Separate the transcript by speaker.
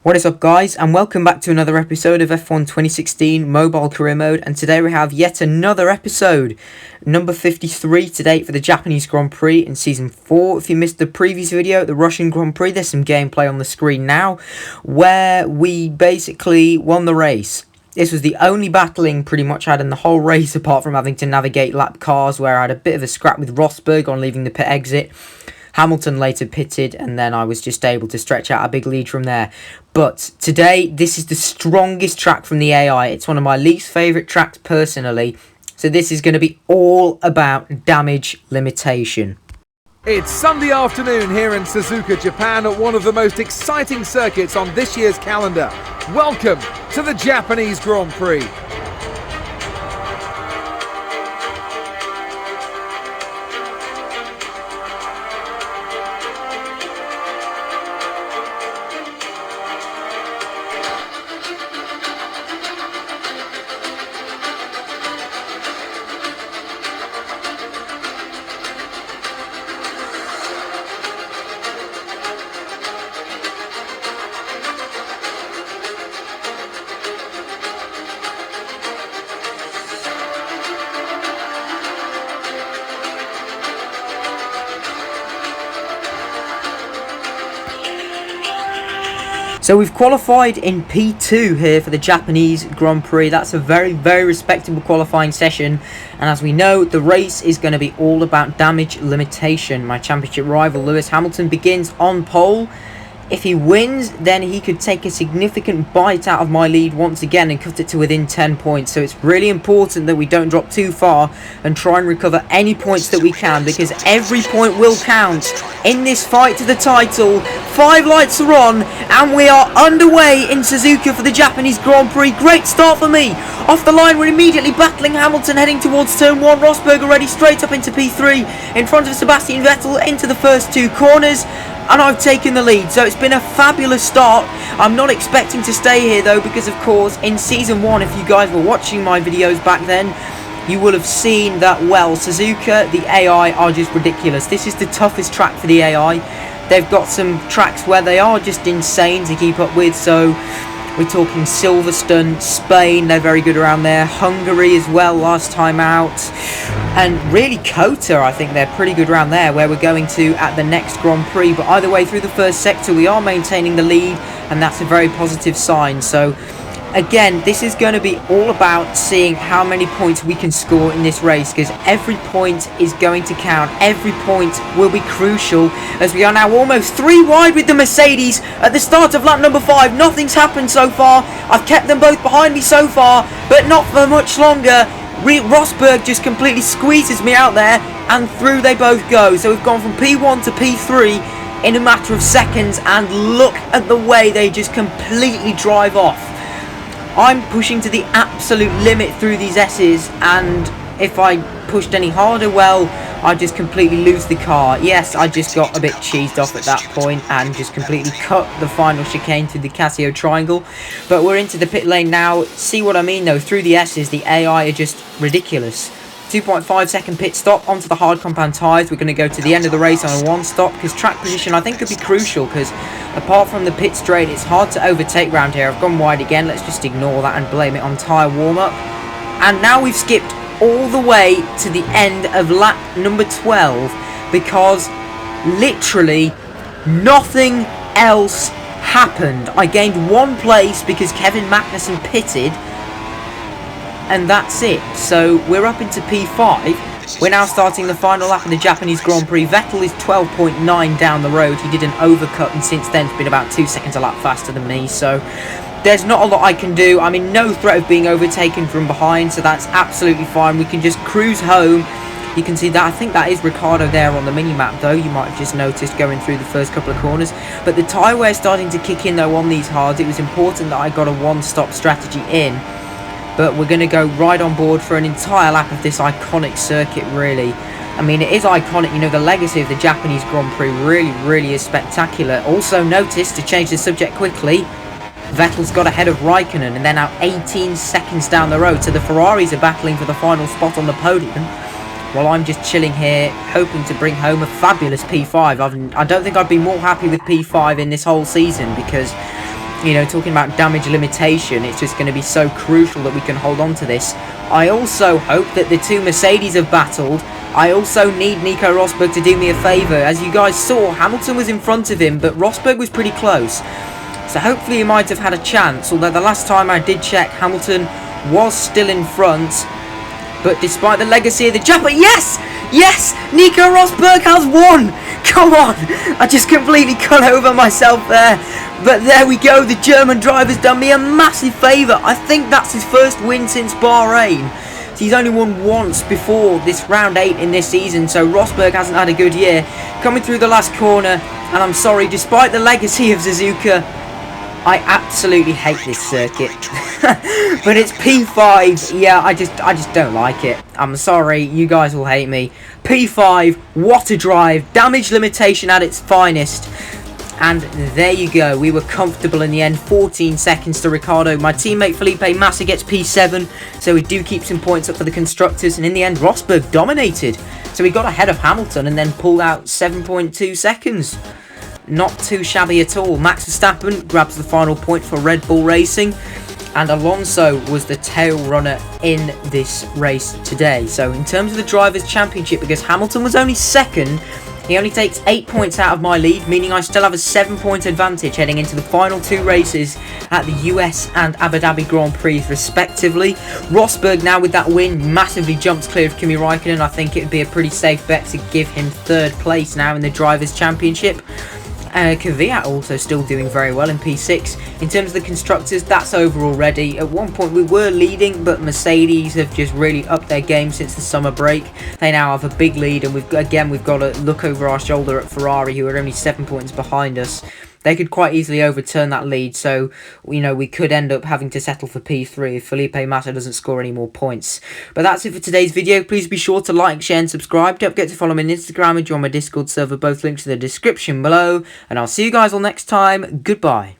Speaker 1: What is up, guys, and welcome back to another episode of F1 2016 Mobile Career Mode. And today we have yet another episode, number 53 to date for the Japanese Grand Prix in Season 4. If you missed the previous video, the Russian Grand Prix, there's some gameplay on the screen now, where we basically won the race. This was the only battling pretty much I had in the whole race, apart from having to navigate lap cars, where I had a bit of a scrap with Rosberg on leaving the pit exit. Hamilton later pitted, and then I was just able to stretch out a big lead from there. But today, this is the strongest track from the AI. It's one of my least favourite tracks personally. So this is going to be all about damage limitation.
Speaker 2: It's Sunday afternoon here in Suzuka, Japan, at one of the most exciting circuits on this year's calendar. Welcome to the Japanese Grand Prix.
Speaker 1: So we've qualified in P2 here for the Japanese Grand Prix. That's a very, very respectable qualifying session. And as we know, the race is going to be all about damage limitation. My championship rival Lewis Hamilton begins on pole. If he wins, then he could take a significant bite out of my lead once again and cut it to within 10 points. So it's really important that we don't drop too far and try and recover any points that we can, because every point will count in this fight to the title. 5 lights are on and we are underway in Suzuka for the Japanese Grand Prix. Great start for me. Off the line, we're immediately battling Hamilton heading towards turn 1. Rosberg already straight up into P3 in front of Sebastian Vettel into the first 2 corners. And I've taken the lead, so it's been a fabulous start. I'm not expecting to stay here though, because of course in Season 1, if you guys were watching my videos back then, you will have seen that, well, Suzuka, the AI are just ridiculous. This is the toughest track for the AI. They've got some tracks where they are just insane to keep up with, so we're talking Silverstone, Spain, they're very good around there. Hungary as well, last time out. And really COTA, I think they're pretty good around there, where we're going to at the next Grand Prix. But either way, through the first sector, we are maintaining the lead, and that's a very positive sign. So, again, this is going to be all about seeing how many points we can score in this race, because every point is going to count. Every point will be crucial, as we are now almost 3 wide with the Mercedes at the start of lap number 5. Nothing's happened so far. I've kept them both behind me so far, but not for much longer. Rosberg just completely squeezes me out there, and through they both go. So we've gone from P1 to P3 in a matter of seconds, and look at the way they just completely drive off. I'm pushing to the absolute limit through these S's, and if I pushed any harder, well, I'd just completely lose the car. Yes, I just got a bit cheesed off at that point and just completely cut the final chicane through the Casio triangle. But we're into the pit lane now. See what I mean though, through the S's, the AI are just ridiculous. 2.5 second pit stop onto the hard compound tyres. We're going to go to the end of the race on a 1 stop, because track position I think could be crucial, because apart from the pit straight, it's hard to overtake round here. I've gone wide again. Let's just ignore that and blame it on tyre warm-up. And now we've skipped all the way to the end of lap number 12, because literally nothing else happened. I gained 1 place because Kevin Magnussen pitted, and that's it. So we're up into P5. We're now starting the final lap of the Japanese Grand Prix. Vettel is 12.9 down the road. He did an overcut, and since then it's been about 2 seconds a lap faster than me. So there's not a lot I can do. I'm in no threat of being overtaken from behind, so that's absolutely fine. We can just cruise home. You can see that, I think that is Ricciardo there on the mini-map though. You might have just noticed going through the first couple of corners. But the tyre wear is starting to kick in though on these hards. It was important that I got a 1-stop strategy in. But we're going to go right on board for an entire lap of this iconic circuit, really. I mean, it is iconic, you know, the legacy of the Japanese Grand Prix really is spectacular. Also notice, to change the subject quickly, Vettel's got ahead of Raikkonen, and they're now 18 seconds down the road. So the Ferraris are battling for the final spot on the podium, while I'm just chilling here, hoping to bring home a fabulous P5. I don't think I'd be more happy with P5 in this whole season, because you know, talking about damage limitation, it's just going to be so crucial that we can hold on to this. I also hope that the two Mercedes have battled. I also need Nico Rosberg to do me a favour. As you guys saw, Hamilton was in front of him, but Rosberg was pretty close. So hopefully he might have had a chance, although the last time I did check, Hamilton was still in front. But despite the legacy of the Japan, yes! Yes! Nico Rosberg has won! Come on! I just completely cut over myself there. But there we go, the German driver's done me a massive favour. I think that's his first win since Bahrain. So he's only won once before this round 8 in this season, so Rosberg hasn't had a good year. Coming through the last corner, and I'm sorry, despite the legacy of Suzuka, I absolutely hate this circuit. But it's P5. Yeah, I just don't like it. I'm sorry, you guys will hate me. P5, what a drive. Damage limitation at its finest. And there you go, we were comfortable in the end. 14 seconds to Ricciardo. My teammate Felipe Massa gets P7, so we do keep some points up for the constructors. And in the end, Rosberg dominated. So we got ahead of Hamilton and then pulled out 7.2 seconds. Not too shabby at all. Max Verstappen grabs the final point for Red Bull Racing, and Alonso was the tail runner in this race today. So in terms of the Drivers' Championship, because Hamilton was only second, he only takes 8 points out of my lead, meaning I still have a 7-point advantage heading into the final 2 races at the US and Abu Dhabi Grand Prix respectively. Rosberg now with that win massively jumps clear of Kimi Raikkonen. I think it would be a pretty safe bet to give him 3rd place now in the Drivers' Championship. Kvyat also still doing very well in P6. In terms of the constructors, that's over already. At one point we were leading, but Mercedes have just really upped their game since the summer break. They now have a big lead, and we've got to look over our shoulder at Ferrari, who are only 7 points behind us. They could quite easily overturn that lead, so, you know, we could end up having to settle for P3 if Felipe Massa doesn't score any more points. But that's it for today's video. Please be sure to like, share and subscribe. Don't forget to follow me on Instagram and join my Discord server. Both links in the description below. And I'll see you guys all next time. Goodbye.